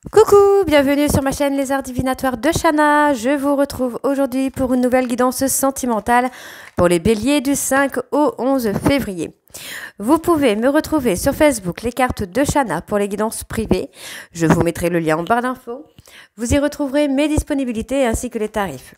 Coucou, bienvenue sur ma chaîne Les Arts Divinatoires de Shana. Je vous retrouve aujourd'hui pour une nouvelle guidance sentimentale pour les béliers du 5 au 11 février. Vous pouvez me retrouver sur Facebook Les Cartes de Shana pour les guidances privées. Je vous mettrai le lien en barre d'infos. Vous y retrouverez mes disponibilités ainsi que les tarifs.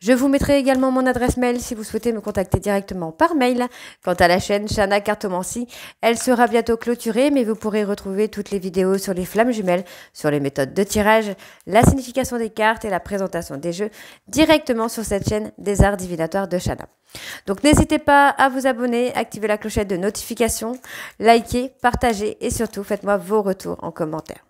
Je vous mettrai également mon adresse mail si vous souhaitez me contacter directement par mail. Quant à la chaîne Shana Cartomancie, elle sera bientôt clôturée, mais vous pourrez retrouver toutes les vidéos sur les flammes jumelles, sur les méthodes de tirage, la signification des cartes et la présentation des jeux directement sur cette chaîne des Arts Divinatoires de Shana. Donc n'hésitez pas à vous abonner, activer la clochette de notification, liker, partager et surtout faites-moi vos retours en commentaire.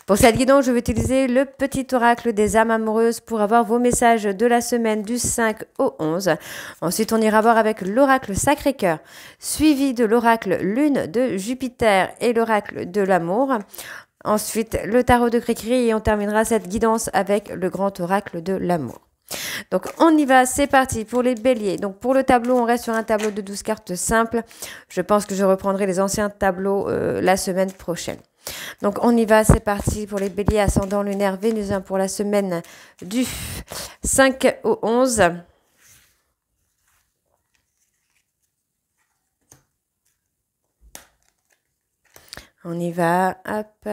Pour cette guidance, je vais utiliser le petit oracle des âmes amoureuses pour avoir vos messages de la semaine du 5 au 11. Ensuite, on ira voir avec l'oracle Sacré-Cœur, suivi de l'oracle Lune de Jupiter et l'oracle de l'amour. Ensuite, le tarot de Cricri et on terminera cette guidance avec le grand oracle de l'amour. Donc on y va, c'est parti pour les béliers. Donc pour le tableau, on reste sur un tableau de 12 cartes simples. Je pense que je reprendrai les anciens tableaux la semaine prochaine. Donc on y va, c'est parti pour les béliers ascendant lunaire vénusien pour la semaine du 5 au 11. On y va, hop.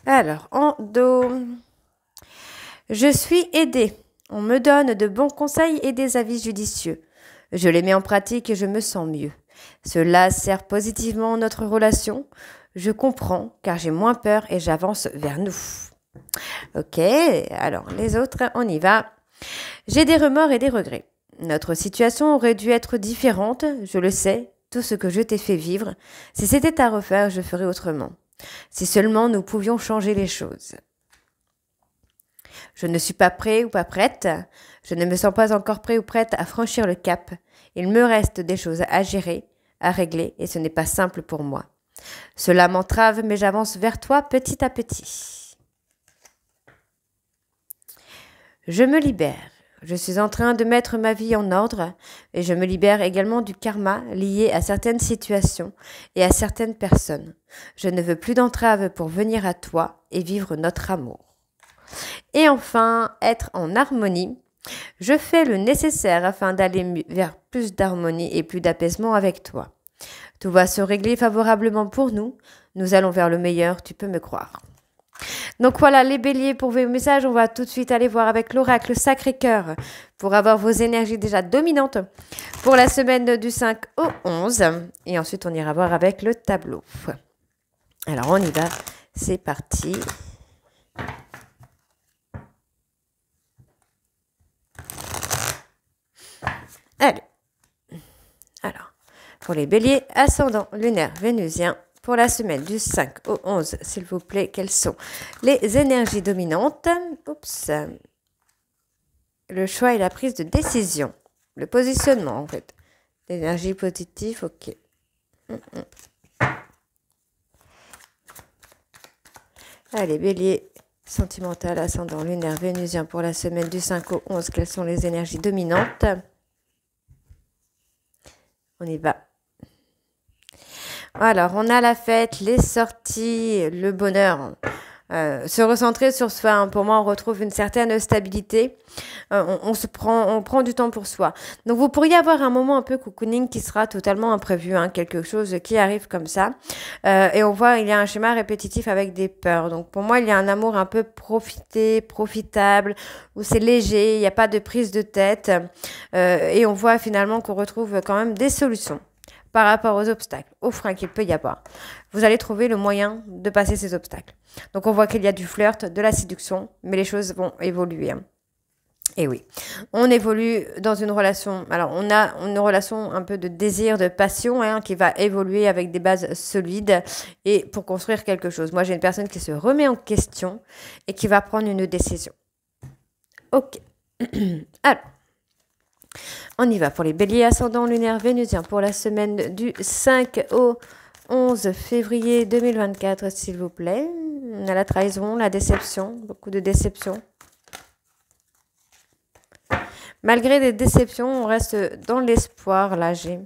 Alors, en dos, je suis aidée. On me donne de bons conseils et des avis judicieux. Je les mets en pratique et je me sens mieux. Cela sert positivement notre relation. Je comprends car j'ai moins peur et j'avance vers nous. Ok, alors les autres, on y va. J'ai des remords et des regrets. Notre situation aurait dû être différente, je le sais, tout ce que je t'ai fait vivre. Si c'était à refaire, je ferais autrement. Si seulement nous pouvions changer les choses. Je ne suis pas prêt ou pas prête. Je ne me sens pas encore prêt ou prête à franchir le cap. Il me reste des choses à gérer, à régler, et ce n'est pas simple pour moi. Cela m'entrave, mais j'avance vers toi petit à petit. Je me libère. Je suis en train de mettre ma vie en ordre et je me libère également du karma lié à certaines situations et à certaines personnes. Je ne veux plus d'entrave pour venir à toi et vivre notre amour. Et enfin, être en harmonie. Je fais le nécessaire afin d'aller vers plus d'harmonie et plus d'apaisement avec toi. Tout va se régler favorablement pour nous. Nous allons vers le meilleur, tu peux me croire. Donc voilà les béliers pour vos messages. On va tout de suite aller voir avec l'oracle Sacré-Cœur pour avoir vos énergies déjà dominantes pour la semaine du 5 au 11. Et ensuite, on ira voir avec le tableau. Alors, on y va. C'est parti. Allez. Alors, pour les béliers, ascendant lunaire vénusien, pour la semaine du 5 au 11, s'il vous plaît, quelles sont les énergies dominantes? Oups. Le choix et la prise de décision. Le positionnement, en fait. L'énergie positive, ok. Allez, bélier, sentimental, ascendant lunaire vénusien, pour la semaine du 5 au 11, quelles sont les énergies dominantes? On y va. Alors, on a la fête, les sorties, le bonheur. Se recentrer sur soi. Hein. Pour moi, on retrouve une certaine stabilité. On prend du temps pour soi. Donc, vous pourriez avoir un moment un peu cocooning qui sera totalement imprévu. Hein, quelque chose qui arrive comme ça. Et on voit, il y a un schéma répétitif avec des peurs. Donc, pour moi, il y a un amour un peu profitable, où c'est léger, il n'y a pas de prise de tête. Et on voit finalement qu'on retrouve quand même des solutions par rapport aux obstacles, aux freins qu'il peut y avoir. Vous allez trouver le moyen de passer ces obstacles. Donc on voit qu'il y a du flirt, de la séduction, mais les choses vont évoluer. Hein. Et oui, on évolue dans une relation. Alors on a une relation un peu de désir, de passion, hein, qui va évoluer avec des bases solides et pour construire quelque chose. Moi j'ai une personne qui se remet en question et qui va prendre une décision. Ok. Alors. On y va pour les béliers ascendant lunaire vénusien pour la semaine du 5 au 11 février 2024, s'il vous plaît. On a la trahison, la déception, beaucoup de déception. Malgré des déceptions, on reste dans l'espoir, là, j'ai.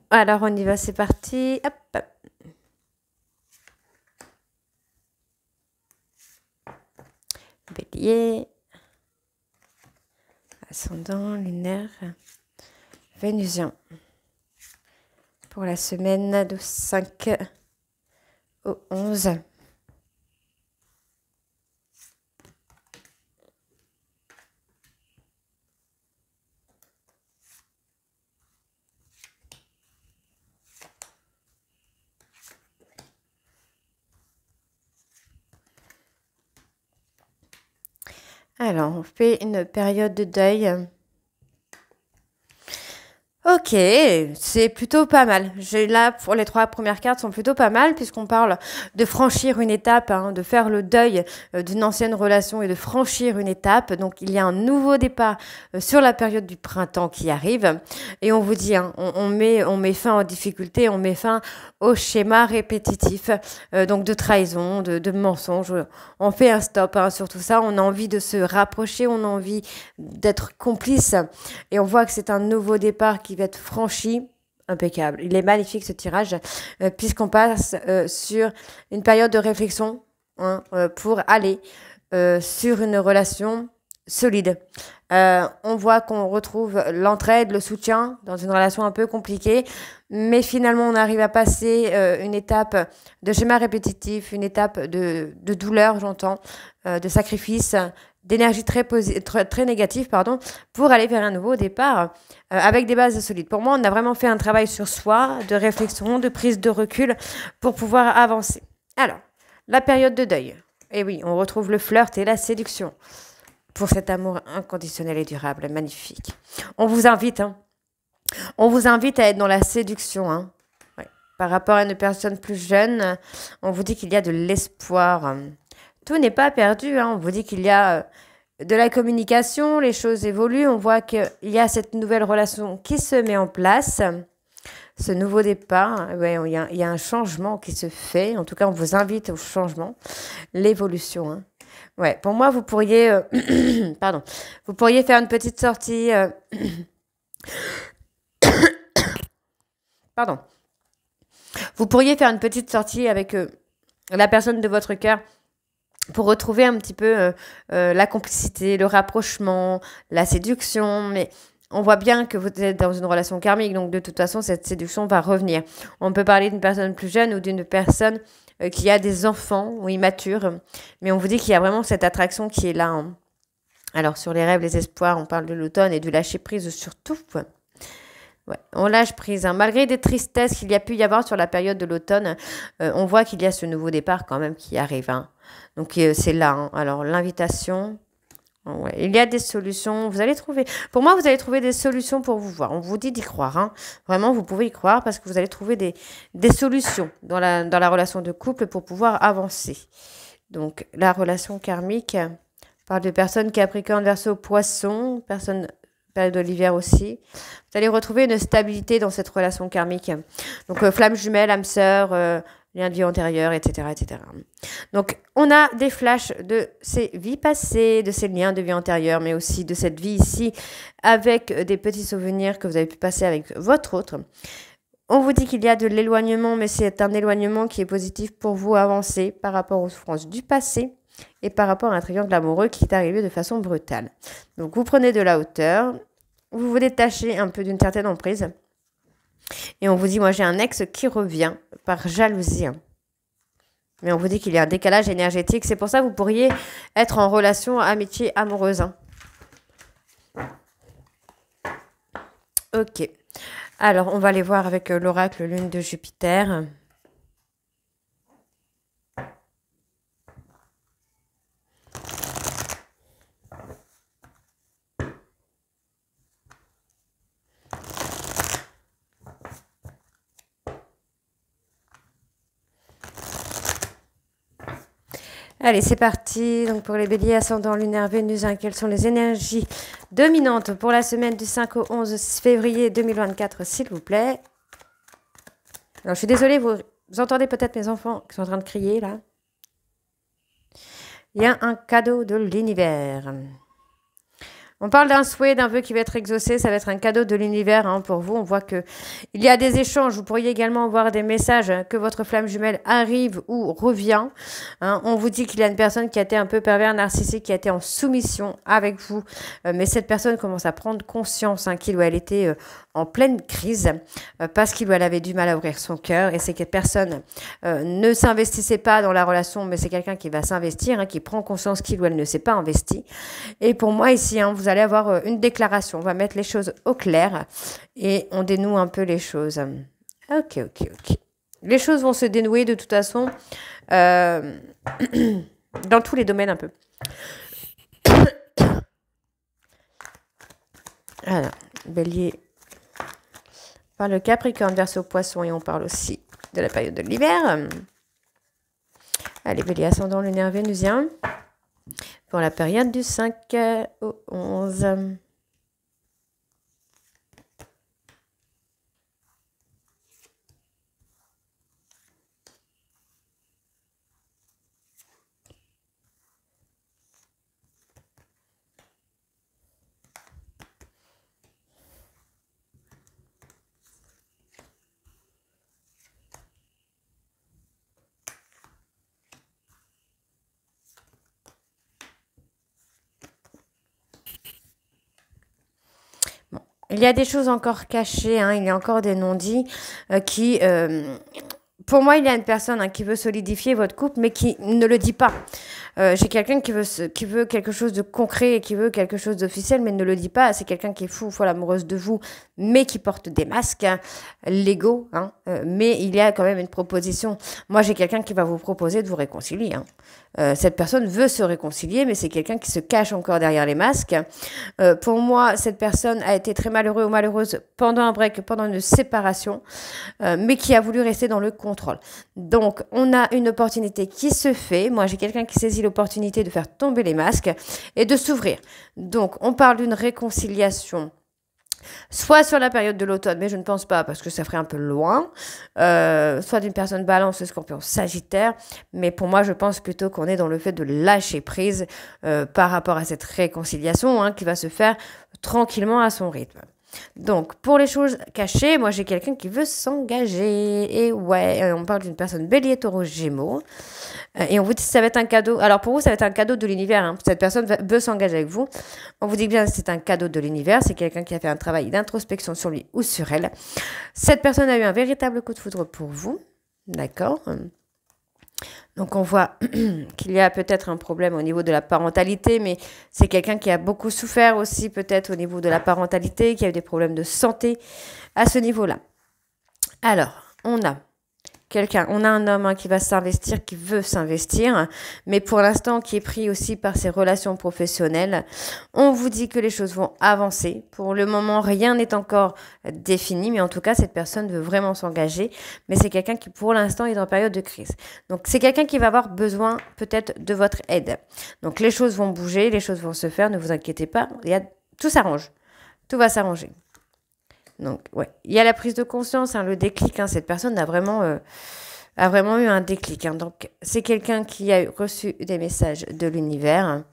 Alors, on y va, c'est parti. Hop. Bélier. Ascendant, lunaire, vénusien. Pour la semaine du 5 au 11. Alors, on fait une période de deuil. Ok, c'est plutôt pas mal. Là, pour les 3 premières cartes sont plutôt pas mal puisqu'on parle de franchir une étape, hein, de faire le deuil d'une ancienne relation et de franchir une étape. Donc, il y a un nouveau départ sur la période du printemps qui arrive. Et on vous dit, hein, on met fin aux difficultés, on met fin au schéma répétitif, donc de trahison, de mensonge. On fait un stop hein, sur tout ça. On a envie de se rapprocher, on a envie d'être complice. Et on voit que c'est un nouveau départ qui va être franchi. Impeccable. Il est magnifique ce tirage, puisqu'on passe sur une période de réflexion hein, pour aller sur une relation solide. On voit qu'on retrouve l'entraide, le soutien dans une relation un peu compliquée, mais finalement on arrive à passer une étape de schéma répétitif, une étape de douleur, j'entends, de sacrifice, d'énergie très négative, pardon, pour aller vers un nouveau départ avec des bases solides. Pour moi, on a vraiment fait un travail sur soi, de réflexion, de prise de recul pour pouvoir avancer. Alors, la période de deuil. Et oui, on retrouve le flirt et la séduction pour cet amour inconditionnel et durable, magnifique. On vous invite, hein. On vous invite à être dans la séduction, hein. Ouais. Par rapport à une personne plus jeune, on vous dit qu'il y a de l'espoir. Tout n'est pas perdu, hein. On vous dit qu'il y a de la communication, les choses évoluent. On voit qu'il y a cette nouvelle relation qui se met en place. Ce nouveau départ, ouais, il y a un changement qui se fait. En tout cas, on vous invite au changement, l'évolution, hein. Ouais, pour moi, vous pourriez, pardon, vous pourriez faire une petite sortie, pardon, vous pourriez faire une petite sortie avec la personne de votre cœur pour retrouver un petit peu la complicité, le rapprochement, la séduction, mais on voit bien que vous êtes dans une relation karmique, donc de toute façon, cette séduction va revenir. On peut parler d'une personne plus jeune ou d'une personne qui a des enfants ou immatures, mais on vous dit qu'il y a vraiment cette attraction qui est là, hein. Alors, sur les rêves, les espoirs, on parle de l'automne et du lâcher-prise surtout. Ouais, on lâche prise, hein. Malgré des tristesses qu'il y a pu y avoir sur la période de l'automne, on voit qu'il y a ce nouveau départ quand même qui arrive, hein. Donc, c'est là, hein. Alors, l'invitation... Ouais, il y a des solutions, vous allez trouver, pour moi vous allez trouver des solutions pour vous voir, on vous dit d'y croire, hein. Vraiment vous pouvez y croire parce que vous allez trouver des solutions dans la relation de couple pour pouvoir avancer. Donc la relation karmique parle de personnes Capricorne, Verseau, Poisson, personnes période de l'hiver aussi. Vous allez retrouver une stabilité dans cette relation karmique. Donc flamme jumelle, âme sœur, lien de vie antérieure, etc., etc. Donc, on a des flashs de ces vies passées, de ces liens de vie antérieure, mais aussi de cette vie ici, avec des petits souvenirs que vous avez pu passer avec votre autre. On vous dit qu'il y a de l'éloignement, mais c'est un éloignement qui est positif pour vous avancer par rapport aux souffrances du passé et par rapport à un triangle amoureux qui est arrivé de façon brutale. Donc, vous prenez de la hauteur, vous vous détachez un peu d'une certaine emprise. Et on vous dit, moi j'ai un ex qui revient par jalousie. Mais on vous dit qu'il y a un décalage énergétique. C'est pour ça que vous pourriez être en relation amitié amoureuse. Ok. Alors, on va aller voir avec l'oracle lune de Jupiter. Allez, c'est parti. Donc, pour les béliers, ascendant lunaire, Vénus, hein, quelles sont les énergies dominantes pour la semaine du 5 au 11 février 2024, s'il vous plaît. Alors, je suis désolée, vous entendez peut-être mes enfants qui sont en train de crier, là. Il y a un cadeau de l'univers. On parle d'un souhait, d'un vœu qui va être exaucé. Ça va être un cadeau de l'univers hein, pour vous. On voit que il y a des échanges. Vous pourriez également voir des messages que votre flamme jumelle arrive ou revient. Hein. On vous dit qu'il y a une personne qui a été un peu pervers, narcissique, qui a été en soumission avec vous. Mais cette personne commence à prendre conscience hein, qu'il ou elle était en pleine crise parce qu'il ou elle avait du mal à ouvrir son cœur. Et c'est que personne ne s'investissait pas dans la relation, mais c'est quelqu'un qui va s'investir, hein, qui prend conscience qu'il ou elle ne s'est pas investi. Et pour moi ici, hein, vous allez avoir une déclaration. On va mettre les choses au clair et on dénoue un peu les choses. Ok. Les choses vont se dénouer de toute façon dans tous les domaines un peu. Alors, Bélier par le Capricorne, Verseau, Poisson et on parle aussi de la période de l'hiver. Allez, Bélier, ascendant lunaire vénusien. Pour la période du 5 au 11. Il y a des choses encore cachées, hein, il y a encore des non-dits qui... pour moi, il y a une personne hein, qui veut solidifier votre couple, mais qui ne le dit pas. J'ai quelqu'un qui veut quelque chose de concret et qui veut quelque chose d'officiel, mais ne le dit pas. C'est quelqu'un qui est fou, folle amoureuse de vous, mais qui porte des masques, hein, l'ego. Hein, mais il y a quand même une proposition. Moi, j'ai quelqu'un qui va vous proposer de vous réconcilier. Hein. Cette personne veut se réconcilier, mais c'est quelqu'un qui se cache encore derrière les masques. Pour moi, cette personne a été très malheureux ou malheureuse pendant un break, pendant une séparation, mais qui a voulu rester dans le contrôle. Donc, on a une opportunité qui se fait. Moi, j'ai quelqu'un qui saisit l'opportunité de faire tomber les masques et de s'ouvrir. Donc, on parle d'une réconciliation soit sur la période de l'automne, mais je ne pense pas parce que ça ferait un peu loin, soit d'une personne balance, scorpion, sagittaire, mais pour moi je pense plutôt qu'on est dans le fait de lâcher prise par rapport à cette réconciliation hein, qui va se faire tranquillement à son rythme. Donc, pour les choses cachées, moi j'ai quelqu'un qui veut s'engager. Et ouais, on parle d'une personne bélier, taureau, gémeaux. Et on vous dit que ça va être un cadeau. Alors pour vous, ça va être un cadeau de l'univers. Hein. Cette personne veut s'engager avec vous. On vous dit bien que c'est un cadeau de l'univers. C'est quelqu'un qui a fait un travail d'introspection sur lui ou sur elle. Cette personne a eu un véritable coup de foudre pour vous. D'accord ? Donc on voit qu'il y a peut-être un problème au niveau de la parentalité, mais c'est quelqu'un qui a beaucoup souffert aussi peut-être au niveau de la parentalité, qui a eu des problèmes de santé à ce niveau-là. Alors, on a un homme hein, qui va s'investir, qui veut s'investir, mais pour l'instant qui est pris aussi par ses relations professionnelles. On vous dit que les choses vont avancer. Pour le moment, rien n'est encore défini, mais en tout cas, cette personne veut vraiment s'engager. Mais c'est quelqu'un qui, pour l'instant, est en période de crise. Donc, c'est quelqu'un qui va avoir besoin peut-être de votre aide. Donc, les choses vont bouger, les choses vont se faire, ne vous inquiétez pas. Tout s'arrange. Tout va s'arranger. Donc, ouais, il y a la prise de conscience, hein, le déclic. Hein, cette personne a vraiment eu un déclic. Hein, donc, c'est quelqu'un qui a reçu des messages de l'univers.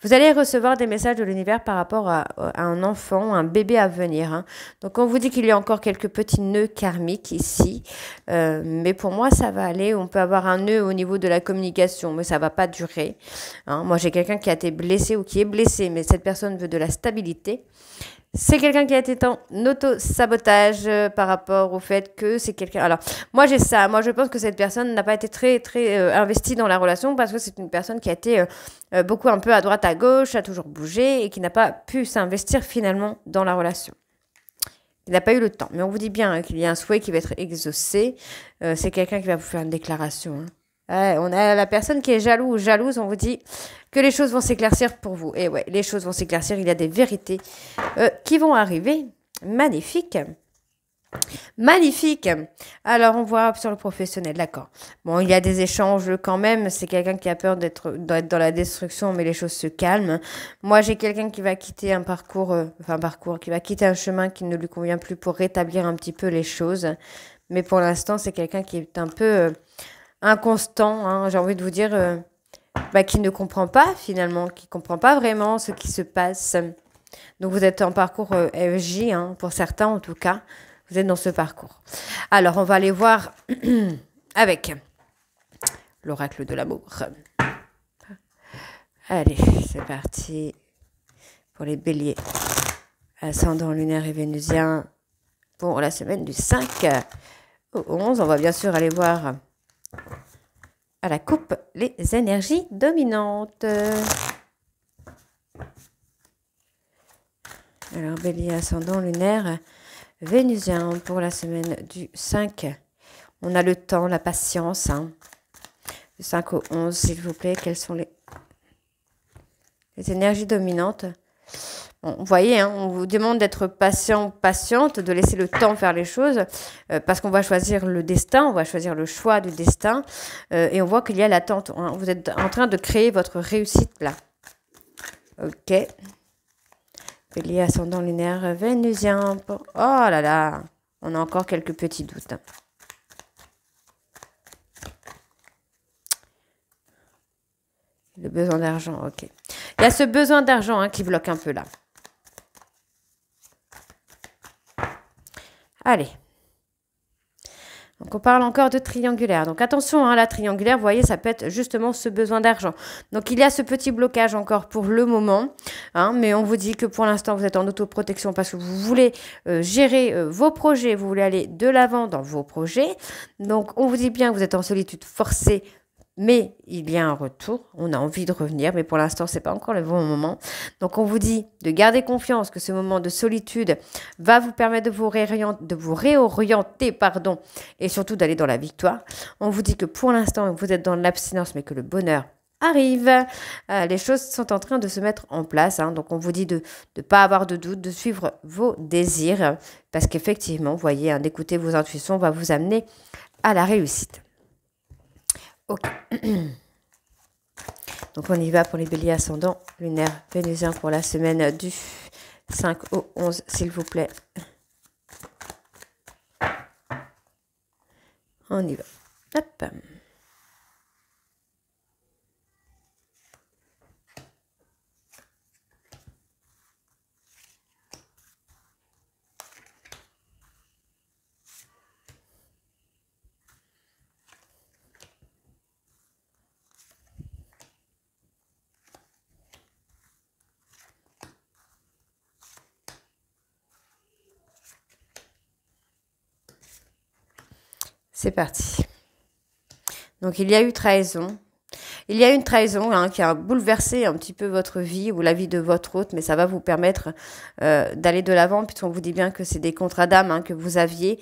Vous allez recevoir des messages de l'univers par rapport à un enfant, un bébé à venir. Hein. Donc, on vous dit qu'il y a encore quelques petits nœuds karmiques ici. Mais pour moi, ça va aller. On peut avoir un nœud au niveau de la communication, mais ça va pas durer. Hein. Moi, j'ai quelqu'un qui a été blessé ou qui est blessé, mais cette personne veut de la stabilité. C'est quelqu'un qui a été en auto-sabotage par rapport au fait que c'est quelqu'un... Alors, moi, j'ai ça. Moi, je pense que cette personne n'a pas été très investie dans la relation parce que c'est une personne qui a été beaucoup un peu à droite, à gauche, a toujours bougé et qui n'a pas pu s'investir finalement dans la relation. Il n'a pas eu le temps. Mais on vous dit bien hein, qu'il y a un souhait qui va être exaucé. C'est quelqu'un qui va vous faire une déclaration. Hein. On a la personne qui est jaloux ou jalouse, on vous dit que les choses vont s'éclaircir pour vous. Et ouais, les choses vont s'éclaircir, il y a des vérités qui vont arriver. Magnifique. Magnifique. Alors, on voit sur le professionnel, d'accord. Bon, il y a des échanges quand même. C'est quelqu'un qui a peur d'être dans la destruction, mais les choses se calment. Moi, j'ai quelqu'un qui va quitter qui va quitter un chemin qui ne lui convient plus pour rétablir un petit peu les choses. Mais pour l'instant, c'est quelqu'un qui est un peu... inconstant, hein, j'ai envie de vous dire, qui ne comprend pas finalement, qui ne comprend pas vraiment ce qui se passe. Donc vous êtes en parcours FJ, hein, pour certains en tout cas, vous êtes dans ce parcours. Alors on va aller voir avec l'oracle de l'amour. Allez, c'est parti pour les béliers, ascendant lunaire et vénusien pour la semaine du 5 au 11. On va bien sûr aller voir à la coupe les énergies dominantes. Alors, bélier, ascendant lunaire, vénusien pour la semaine du 5. On a le temps, la patience. Hein. Du 5 au 11, s'il vous plaît, quelles sont les énergies dominantes? Bon, vous voyez, hein, on vous demande d'être patient, patiente, de laisser le temps faire les choses, parce qu'on va choisir le destin, on va choisir le choix du destin, et on voit qu'il y a l'attente. Hein. Vous êtes en train de créer votre réussite là. Ok. Bélier, ascendant lunaire, vénusien. Oh là là, on a encore quelques petits doutes. Le besoin d'argent, ok. Il y a ce besoin d'argent, hein, qui bloque un peu là. Allez. Donc, on parle encore de triangulaire. Donc, attention, hein, la triangulaire, vous voyez, ça peut être justement ce besoin d'argent. Donc, il y a ce petit blocage encore pour le moment. Hein, mais on vous dit que pour l'instant, vous êtes en autoprotection parce que vous voulez gérer vos projets. Vous voulez aller de l'avant dans vos projets. Donc, on vous dit bien que vous êtes en solitude forcée. Mais il y a un retour, on a envie de revenir, mais pour l'instant, ce n'est pas encore le bon moment. Donc, on vous dit de garder confiance que ce moment de solitude va vous permettre de vous réorienter, et surtout d'aller dans la victoire. On vous dit que pour l'instant, vous êtes dans l'abstinence, mais que le bonheur arrive. Les choses sont en train de se mettre en place. Hein. Donc, on vous dit de ne pas avoir de doute, de suivre vos désirs, parce qu'effectivement, vous voyez, hein, d'écouter vos intuitions va vous amener à la réussite. Ok. Donc, on y va pour les béliers ascendants, lunaire, vénusien pour la semaine du 5 au 11, s'il vous plaît. On y va. Hop. C'est parti. Donc, il y a eu trahison. Il y a une trahison, hein, qui a bouleversé un petit peu votre vie ou la vie de votre hôte, mais ça va vous permettre d'aller de l'avant, puisqu'on vous dit bien que c'est des contrats d'âme, hein, que vous aviez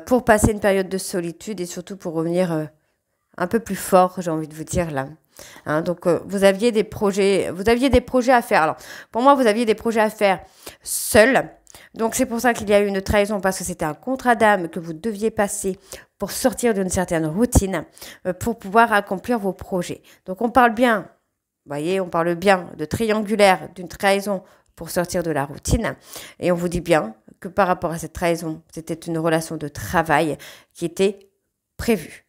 pour passer une période de solitude et surtout pour revenir un peu plus fort, j'ai envie de vous dire là. Hein, donc, vous aviez des projets à faire. Alors, pour moi, vous aviez des projets à faire seul. Donc, c'est pour ça qu'il y a eu une trahison, parce que c'était un contrat d'âme que vous deviez passer pour sortir d'une certaine routine, pour pouvoir accomplir vos projets. Donc, on parle bien, vous voyez, on parle bien de triangulaire, d'une trahison pour sortir de la routine. Et on vous dit bien que par rapport à cette trahison, c'était une relation de travail qui était prévue.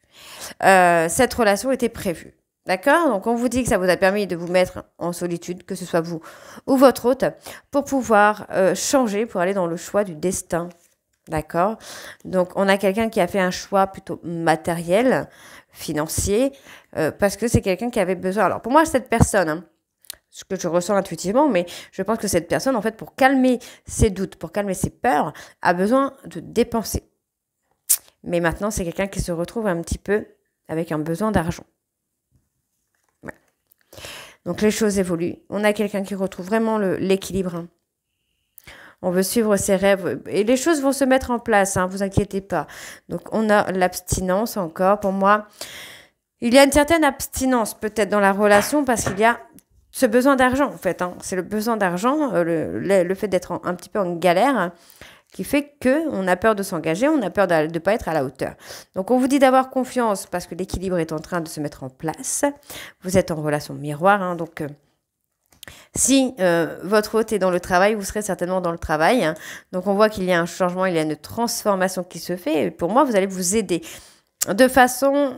Cette relation était prévue. D'accord? Donc, on vous dit que ça vous a permis de vous mettre en solitude, que ce soit vous ou votre hôte, pour pouvoir changer, pour aller dans le choix du destin. D'accord? Donc, on a quelqu'un qui a fait un choix plutôt matériel, financier, parce que c'est quelqu'un qui avait besoin. Alors, pour moi, cette personne, hein, ce que je ressens intuitivement, mais je pense que cette personne, en fait, pour calmer ses doutes, pour calmer ses peurs, a besoin de dépenser. Mais maintenant, c'est quelqu'un qui se retrouve un petit peu avec un besoin d'argent. Ouais. Donc, les choses évoluent. On a quelqu'un qui retrouve vraiment l'équilibre. Hein. On veut suivre ses rêves. Et les choses vont se mettre en place, hein, vous inquiétez pas. Donc, on a l'abstinence encore. Pour moi, il y a une certaine abstinence peut-être dans la relation parce qu'il y a ce besoin d'argent, en fait. Hein. C'est le besoin d'argent, le fait d'être un petit peu en galère, hein, qui fait qu'on a peur de s'engager, on a peur de ne pas être à la hauteur. Donc, on vous dit d'avoir confiance parce que l'équilibre est en train de se mettre en place. Vous êtes en relation miroir, hein, donc si votre hôte est dans le travail, vous serez certainement dans le travail. Hein. Donc, on voit qu'il y a un changement, il y a une transformation qui se fait. Et pour moi, vous allez vous aider. de façon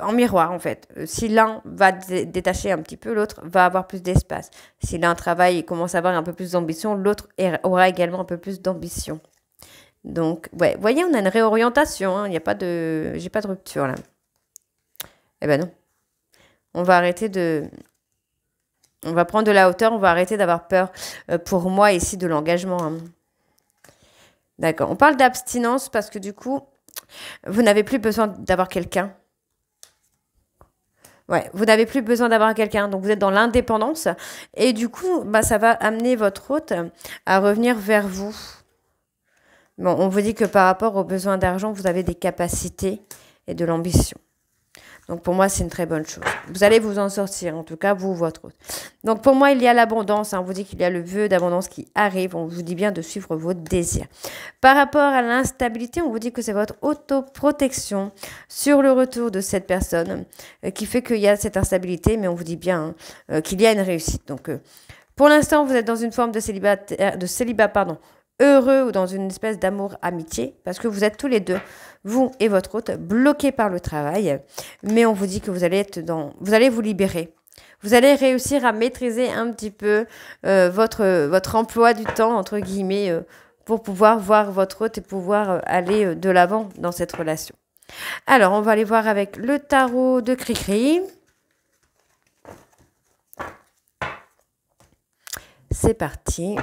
en miroir, en fait. Si l'un va détacher un petit peu, l'autre va avoir plus d'espace. Si l'un travaille et commence à avoir un peu plus d'ambition, l'autre aura également un peu plus d'ambition. Donc, ouais, vous voyez, on a une réorientation, hein. Il n'y a pas de... J'ai pas de rupture, là. Eh ben non. On va arrêter de... On va prendre de la hauteur, on va arrêter d'avoir peur, pour moi, ici, de l'engagement, hein. D'accord. On parle d'abstinence parce que, du coup, vous n'avez plus besoin d'avoir quelqu'un. Ouais, vous n'avez plus besoin d'avoir quelqu'un, donc vous êtes dans l'indépendance. Et du coup, bah, ça va amener votre hôte à revenir vers vous. Bon, on vous dit que par rapport aux besoins d'argent, vous avez des capacités et de l'ambition. Donc pour moi, c'est une très bonne chose. Vous allez vous en sortir, en tout cas, vous, votre hôte. Donc pour moi, il y a l'abondance, hein. On vous dit qu'il y a le vœu d'abondance qui arrive. On vous dit bien de suivre vos désirs. Par rapport à l'instabilité, on vous dit que c'est votre autoprotection sur le retour de cette personne qui fait qu'il y a cette instabilité, mais on vous dit bien qu'il y a une réussite. Donc pour l'instant, vous êtes dans une forme de célibat, pardon, heureux ou dans une espèce d'amour-amitié, parce que vous êtes tous les deux, vous et votre hôte, bloqués par le travail, mais on vous dit que vous allez vous allez vous libérer. Vous allez réussir à maîtriser un petit peu votre emploi du temps, entre guillemets, pour pouvoir voir votre hôte et pouvoir aller de l'avant dans cette relation. Alors, on va aller voir avec le tarot de Cricri. C'est parti.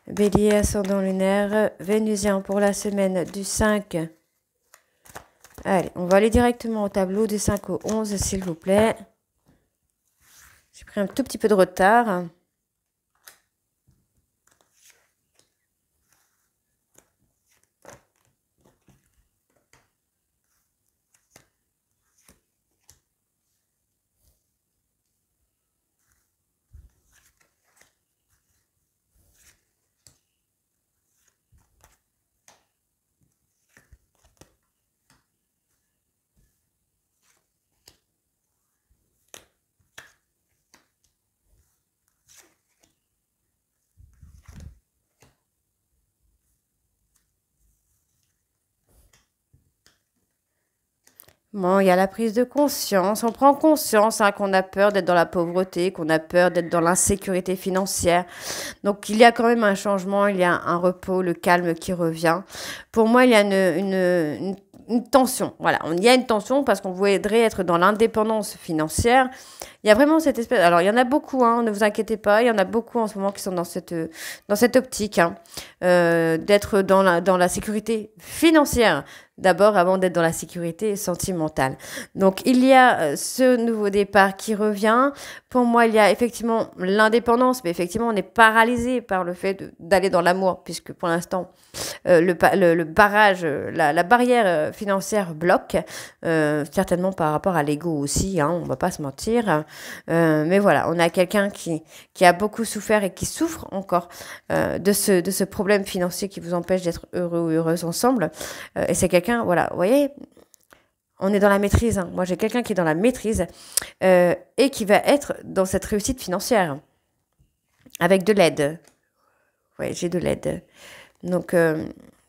Bélier, ascendant lunaire, vénusien pour la semaine du 5. Allez, on va aller directement au tableau du 5 au 11, s'il vous plaît. J'ai pris un tout petit peu de retard. Bon, il y a la prise de conscience. On prend conscience qu'on a peur d'être dans la pauvreté, qu'on a peur d'être dans l'insécurité financière. Donc, il y a quand même un changement, il y a un repos, le calme qui revient. Pour moi, il y a une tension. Voilà, il y a une tension parce qu'on voudrait être dans l'indépendance financière. Il y a vraiment cette espèce... Alors, il y en a beaucoup, hein, ne vous inquiétez pas. Il y en a beaucoup en ce moment qui sont dans cette optique, hein, d'être dans la sécurité financière d'abord avant d'être dans la sécurité sentimentale. Donc, il y a ce nouveau départ qui revient. Pour moi, il y a effectivement l'indépendance, mais effectivement, on est paralysé par le fait d'aller dans l'amour, puisque pour l'instant, le barrage, la barrière financière bloque, certainement par rapport à l'ego aussi, hein, on va pas se mentir. Mais voilà, on a quelqu'un qui a beaucoup souffert et qui souffre encore de ce problème financier qui vous empêche d'être heureux ou heureuse ensemble. Et c'est quelqu'un, voilà, vous voyez, on est dans la maîtrise, hein. Moi, j'ai quelqu'un qui est dans la maîtrise et qui va être dans cette réussite financière avec de l'aide. Oui, j'ai de l'aide. Donc,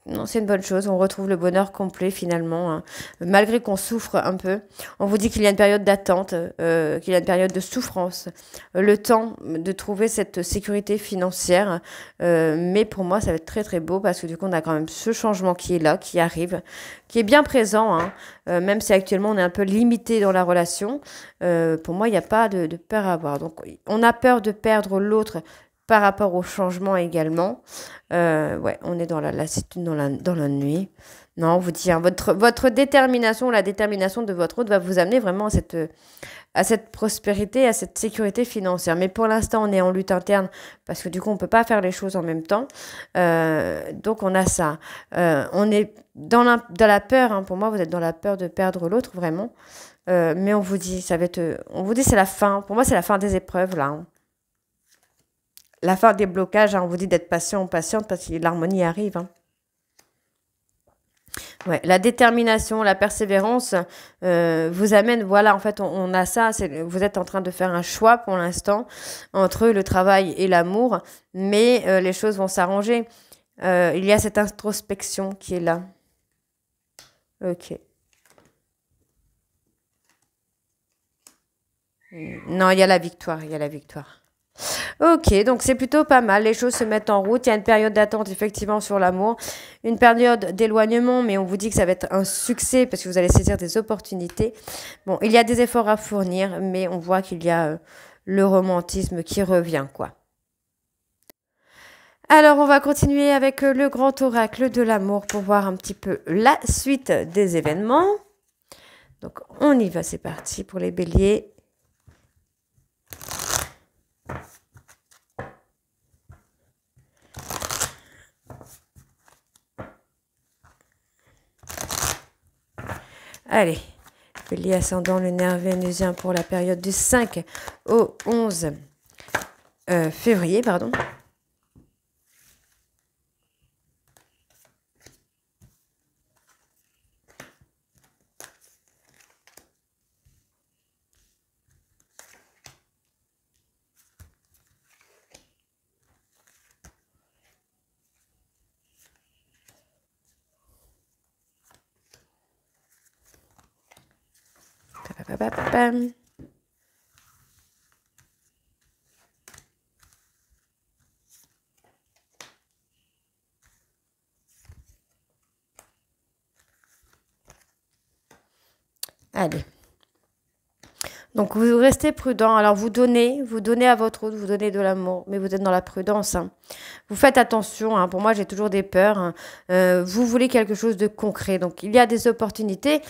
non, c'est une bonne chose. On retrouve le bonheur complet finalement, hein. Malgré qu'on souffre un peu. On vous dit qu'il y a une période d'attente, qu'il y a une période de souffrance, le temps de trouver cette sécurité financière. Mais pour moi, ça va être très très beau parce que du coup, on a quand même ce changement qui est là, qui arrive, qui est bien présent, hein. Même si actuellement on est un peu limité dans la relation. Pour moi, il n'y a pas de peur à avoir. Donc, on a peur de perdre l'autre par rapport au changement également. Ouais, on est dans la lassitude, dans la nuit. Non, on vous dit, hein, votre détermination, la détermination de votre hôte va vous amener vraiment à cette prospérité, à cette sécurité financière. Mais pour l'instant, on est en lutte interne parce que du coup, on ne peut pas faire les choses en même temps. Donc, on a ça. On est dans la peur, hein. Pour moi, vous êtes dans la peur de perdre l'autre, vraiment. Mais on vous dit, on vous dit, c'est la fin. Pour moi, c'est la fin des épreuves, là, hein. La fin des blocages, hein, on vous dit d'être patient ou patiente parce que l'harmonie arrive, hein. Ouais, la détermination, la persévérance vous amène, voilà, en fait, on a ça, vous êtes en train de faire un choix pour l'instant entre le travail et l'amour, mais les choses vont s'arranger. Il y a cette introspection qui est là. Ok. Non, il y a la victoire, il y a la victoire. Ok, donc c'est plutôt pas mal, les choses se mettent en route, il y a une période d'attente effectivement sur l'amour, une période d'éloignement, mais on vous dit que ça va être un succès parce que vous allez saisir des opportunités. Bon, il y a des efforts à fournir, mais on voit qu'il y a le romantisme qui revient, quoi. Alors, on va continuer avec le grand oracle de l'amour pour voir un petit peu la suite des événements. Donc, on y va, c'est parti pour les béliers. Allez, bélier ascendant lunaire vénusien pour la période du 5 au 11 février, pardon. Allez. Donc, vous restez prudent. Alors, vous donnez à votre autre, vous donnez de l'amour, mais vous êtes dans la prudence. Hein. Vous faites attention. Hein. Pour moi, j'ai toujours des peurs. Hein. Vous voulez quelque chose de concret. Donc, il y a des opportunités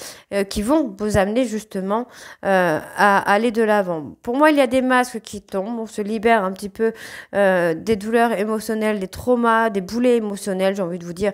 qui vont vous amener justement à aller de l'avant. Pour moi, il y a des masques qui tombent. On se libère un petit peu des douleurs émotionnelles, des traumas, des boulets émotionnels, j'ai envie de vous dire,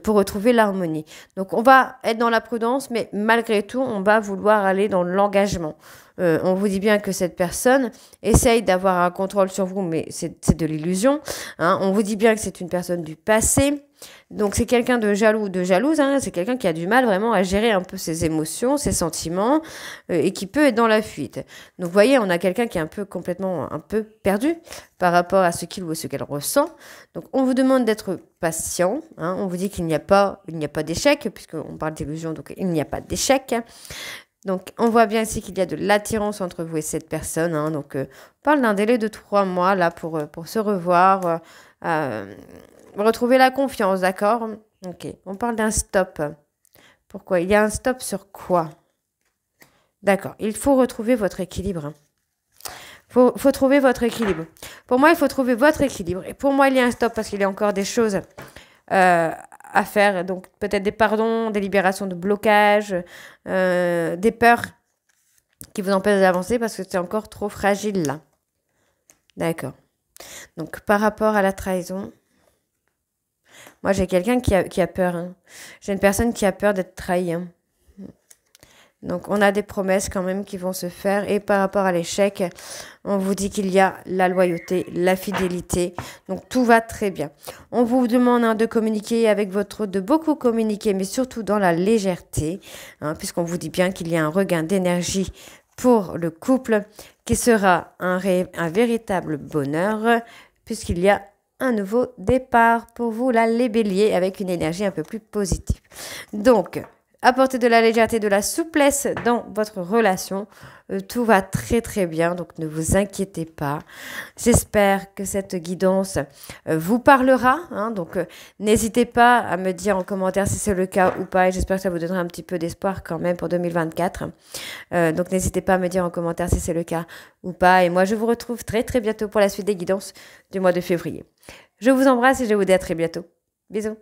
pour retrouver l'harmonie. Donc, on va être dans la prudence, mais malgré tout, on va vouloir aller dans l'engagement. On vous dit bien que cette personne essaye d'avoir un contrôle sur vous, mais c'est de l'illusion. Hein. On vous dit bien que c'est une personne du passé. Donc c'est quelqu'un de jaloux ou de jalouse. Hein. C'est quelqu'un qui a du mal vraiment à gérer un peu ses émotions, ses sentiments, et qui peut être dans la fuite. Donc vous voyez, on a quelqu'un qui est un peu complètement un peu perdu par rapport à ce qu'il ou ce qu'elle ressent. Donc on vous demande d'être patient. Hein. On vous dit qu'il n'y a pas d'échec, puisqu'on parle d'illusion, donc il n'y a pas d'échec. Donc, on voit bien ici qu'il y a de l'attirance entre vous et cette personne. Hein. Donc, on parle d'un délai de 3 mois là pour se revoir, retrouver la confiance, d'accord? Ok, on parle d'un stop. Pourquoi? Il y a un stop sur quoi? D'accord, il faut retrouver votre équilibre. Faut trouver votre équilibre. Pour moi, il faut trouver votre équilibre. Et pour moi, il y a un stop parce qu'il y a encore des choses à faire. Donc, peut-être des pardons, des libérations de blocage, des peurs qui vous empêchent d'avancer parce que c'est encore trop fragile là. D'accord. Donc, par rapport à la trahison, moi, j'ai quelqu'un qui a peur. Hein. J'ai une personne qui a peur d'être trahie. Hein. Donc, on a des promesses quand même qui vont se faire. Et par rapport à l'échec, on vous dit qu'il y a la loyauté, la fidélité. Donc, tout va très bien. On vous demande hein, de communiquer avec votre autre, de beaucoup communiquer, mais surtout dans la légèreté, hein, puisqu'on vous dit bien qu'il y a un regain d'énergie pour le couple, qui sera un véritable bonheur, puisqu'il y a un nouveau départ pour vous, là, les béliers, avec une énergie un peu plus positive. Donc, apportez de la légèreté, de la souplesse dans votre relation. Tout va très très bien, donc ne vous inquiétez pas. J'espère que cette guidance vous parlera. Hein, donc n'hésitez pas à me dire en commentaire si c'est le cas ou pas. Et j'espère que ça vous donnera un petit peu d'espoir quand même pour 2024. Donc n'hésitez pas à me dire en commentaire si c'est le cas ou pas. Et moi je vous retrouve très très bientôt pour la suite des guidances du mois de février. Je vous embrasse et je vous dis à très bientôt. Bisous.